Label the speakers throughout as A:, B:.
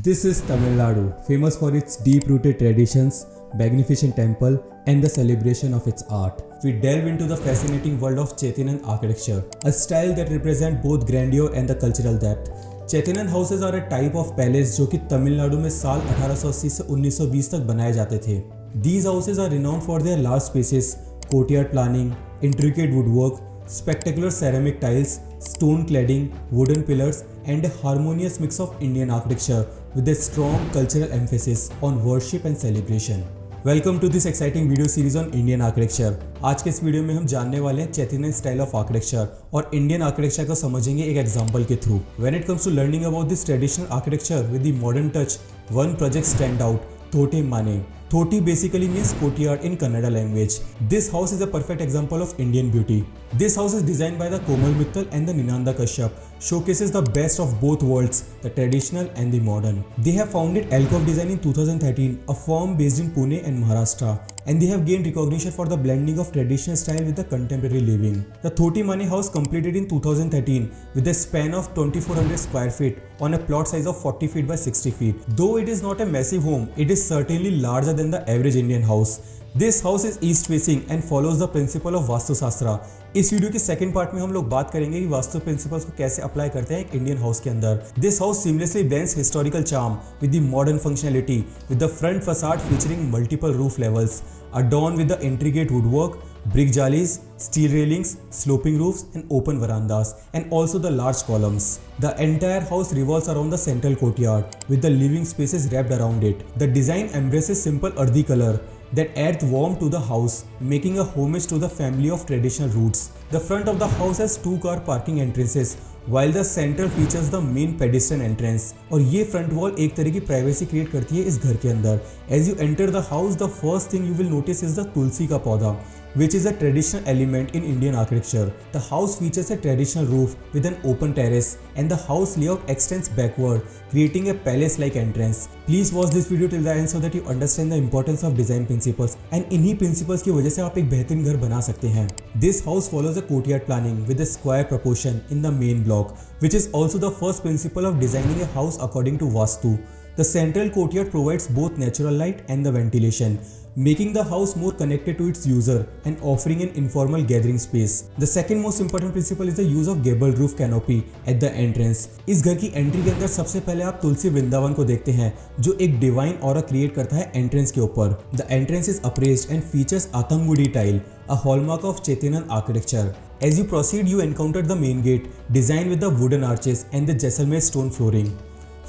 A: This is Tamil Nadu, famous for its deep-rooted traditions, magnificent temple, and the celebration of its art. We delve into the fascinating world of Chaityanan architecture, a style that represents both grandeur and the cultural depth. Chaityanan houses are a type of palace जो कि तमिलनाडु में साल 1880 से 1920 तक बनाए जाते थे. These houses are renowned for their large spaces, courtyard planning, intricate woodwork, spectacular ceramic tiles, stone cladding, wooden pillars, and a harmonious mix of Indian architecture with a strong cultural emphasis on worship and celebration. Welcome to this exciting video series on Indian architecture. आज के इस video में हम जानने वाले हैं चैतन्यन style of architecture और Indian architecture को समझेंगे एक एग्जांपल के through. When it comes to learning about this traditional architecture with the modern touch, one project stand out, Thote Mane. Thoti basically means courtyard in Kannada language. This house is a perfect example of Indian beauty. This house is designed by the Komal Mittal and the Ninanda Kashyap, showcases the best of both worlds, the traditional and the modern. They have founded Alkove Design in 2013, a firm based in Pune and Maharashtra, and they have gained recognition for the blending of traditional style with the contemporary living. The Thoti Mane house completed in 2013 with a span of 2400 square feet on a plot size of 40 feet by 60 feet. Though it is not a massive home, it is certainly larger than the average Indian house. This house is east facing and follows the principle of vastu शास्त्र. इस video के second part में हम लोग बात करेंगे कि vastu principles को कैसे अप्लाई करते हैं एक इंडियन हाउस के अंदर. This house seamlessly blends historical charm with the modern functionality, with the front facade featuring multiple roof levels, adorned with the intricate woodwork, brick jalis, steel railings, sloping roofs, and open verandas, and also the large columns. The entire house revolves around the central courtyard, with the living spaces wrapped around it. The design embraces simple earthy color that adds warmth to the house, making a homage to the family of traditional roots. The front of the house has two-car parking entrances, while the center features the main pedestrian entrance. और ये front wall एक तरह की privacy create करती है इस घर के अंदर. As you enter the house, the first thing you will notice is the तुलसी का पौधा, which is a traditional element in Indian architecture. The house features a traditional roof with an open terrace, and the house layout extends backward, creating a palace-like entrance. Please watch this video till the end so that you understand the importance of design principles, and इन्हीं principles की वजह से आप एक बेहतरीन घर बना सकते हैं. This house follows a courtyard planning with a square proportion in the main block, which is also the first principle of designing a house according to Vastu. The central courtyard provides both natural light and the ventilation, making the house more connected to its user and offering an informal gathering space. The second most important principle is the use of gabled roof canopy at the entrance. इस घर की entry के अंदर सबसे पहले आप तुलसी वृंदावन को देखते हैं जो एक डिवाइन ऑरा क्रिएट करता है एंट्रेंस के ऊपर. The entrance is appraised and features Atangudi tile, a hallmark of Chaityanan architecture. As you proceed, you encounter the main gate, designed with the wooden arches and the Jaisalmer stone flooring.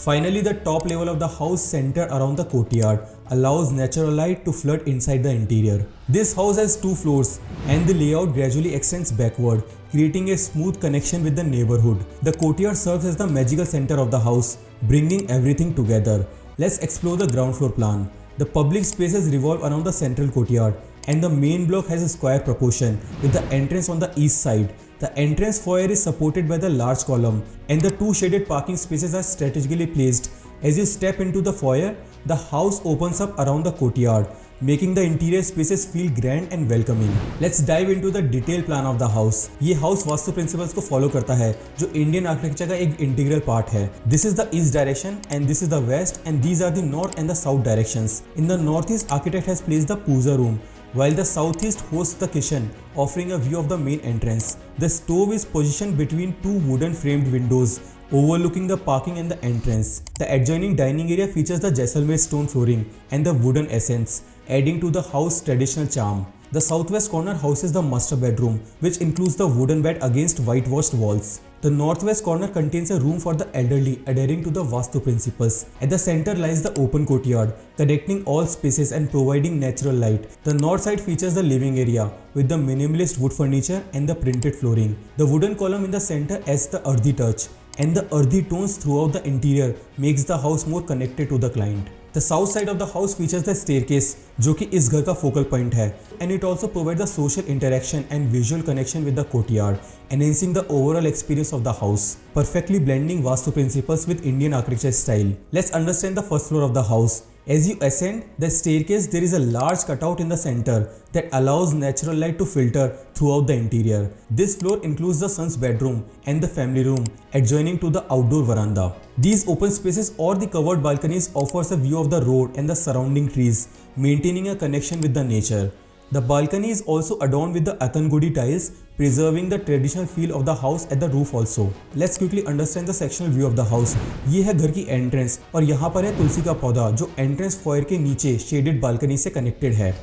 A: Finally, the top level of the house centered around the courtyard allows natural light to flood inside the interior. This house has two floors and the layout gradually extends backward, creating a smooth connection with the neighborhood. The courtyard serves as the magical center of the house, bringing everything together. Let's explore the ground floor plan. The public spaces revolve around the central courtyard, and the main block has a square proportion with the entrance on the east side. The entrance foyer is supported by the large column, and the two shaded parking spaces are strategically placed. As you step into the foyer, the house opens up around the courtyard, making the interior spaces feel grand and welcoming. Let's dive into the detailed plan of the house. ये house vastu principles को follow करता है जो Indian architecture का एक integral part है. This is the east direction and this is the west, and these are the north and the south directions. In the northeast, architect has placed the puja room, while the southeast hosts the kitchen, offering a view of the main entrance. The stove is positioned between two wooden framed windows, overlooking the parking and the entrance. The adjoining dining area features the Jaisalmer stone flooring and the wooden accents, adding to the house's traditional charm. The southwest corner houses the master bedroom, which includes the wooden bed against whitewashed walls. The northwest corner contains a room for the elderly, adhering to the Vastu principles. At the center lies the open courtyard, connecting all spaces and providing natural light. The north side features the living area, with the minimalist wood furniture and the printed flooring. The wooden column in the center adds the earthy touch, and the earthy tones throughout the interior makes the house more connected to the client. The south side of the house features the staircase, जो कि इस घर का focal point है, and it also provides the social interaction and visual connection with the courtyard, enhancing the overall experience of the house, perfectly blending Vastu principles with Indian architecture style. Let's understand the first floor of the house. As you ascend the staircase, there is a large cutout in the center that allows natural light to filter throughout the interior. This floor includes the son's bedroom and the family room adjoining to the outdoor veranda. These open spaces or the covered balconies offers a view of the road and the surrounding trees, maintaining a connection with the nature. The balcony is also adorned with the Athangudi tiles, preserving the traditional feel of the house at the roof also. Let's quickly understand the sectional view of the house. ये है घर की entrance और यहाँ पर है तुलसी का पौधा जो एंट्रेंस फॉयर के नीचे शेडेड बालकनी से कनेक्टेड है.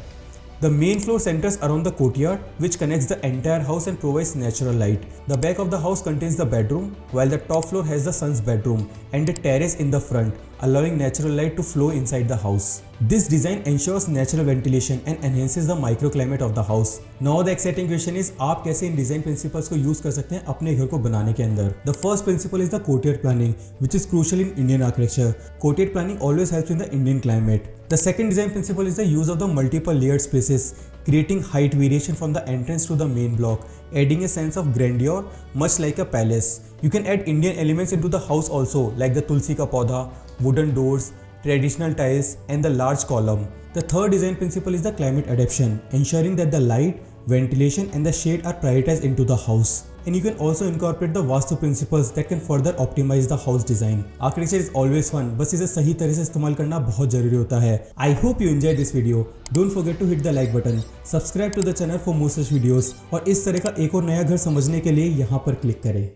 A: The main floor centers around the courtyard, which connects the entire house and provides natural light. The back of the house contains the bedroom, while the top floor has the son's bedroom and a terrace in the front, allowing natural light to flow inside the house. This design ensures natural ventilation and enhances the microclimate of the house. Now the exciting question is, आप कैसे इन design principles को use कर सकते हैं अपने घर को बनाने के अंदर? The first principle is the courtyard planning, which is crucial in Indian architecture. Courtyard planning always helps in the Indian climate. The second design principle is the use of the multiple layered spaces, creating height variation from the entrance to the main block, adding a sense of grandeur, much like a palace. You can add Indian elements into the house also, like the tulsi ka paudha, wooden doors, traditional tiles, and the large column. The third design principle is the climate adaptation, ensuring that the light, ventilation, and the shade are prioritized into the house. And you can also incorporate the Vastu principles that can further optimize the house design. Architecture is always fun, बस इसे सही तरह से इस्तेमाल करना बहुत जरूरी होता है. I hope you enjoyed this video. Don't forget to hit the like button. Subscribe to the channel for more such videos. और इस तरह का एक और नया घर समझने के लिए यहाँ पर क्लिक करें.